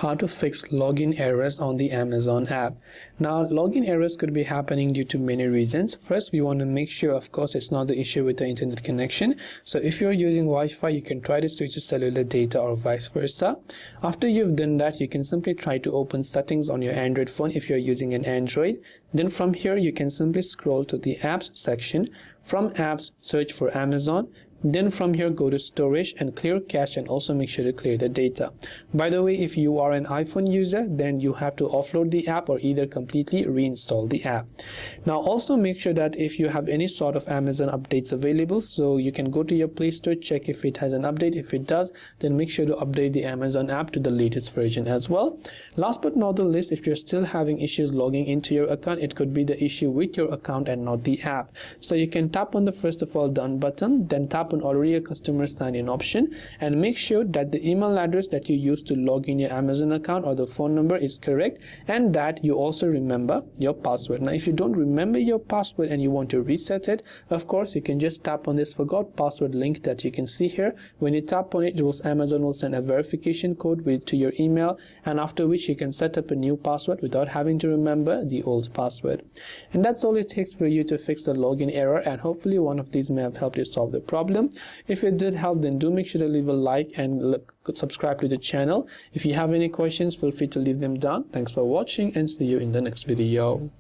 how to fix login errors on the Amazon app. Now, login errors could be happening due to many reasons. First, we want to make sure, of course, it's not the issue with the internet connection. So if you're using Wi-Fi, you can try to switch to cellular data or vice versa. After you've done that, you can simply try to open settings on your Android phone if you're using an Android. Then from here, you can simply scroll to the apps section. From apps, search for Amazon. Then from here, go to storage and clear cache, and also make sure to clear the data. By the way, if you are an iPhone user, then you have to offload the app or either completely reinstall the app. Now also make sure that if you have any sort of Amazon updates available, so you can go to your Play Store, check if it has an update. If it does, then make sure to update the Amazon app to the latest version as well. Last but not the least, if you're still having issues logging into your account, it could be the issue with your account and not the app. So you can tap on the first of all done button, then tap on already a customer sign-in option, and make sure that the email address that you use to log in your Amazon account or the phone number is correct, and that you also remember your password. Now if you don't remember your password and you want to reset it, of course you can just tap on this forgot password link that you can see here. When you tap on it, Amazon will send a verification code to your email, and after which you can set up a new password without having to remember the old password. And that's all it takes for you to fix the login error, and hopefully one of these may have helped you solve the problem. If it did help, then do make sure to leave a like and subscribe to the channel. If you have any questions, feel free to leave them down. Thanks for watching and see you in the next video.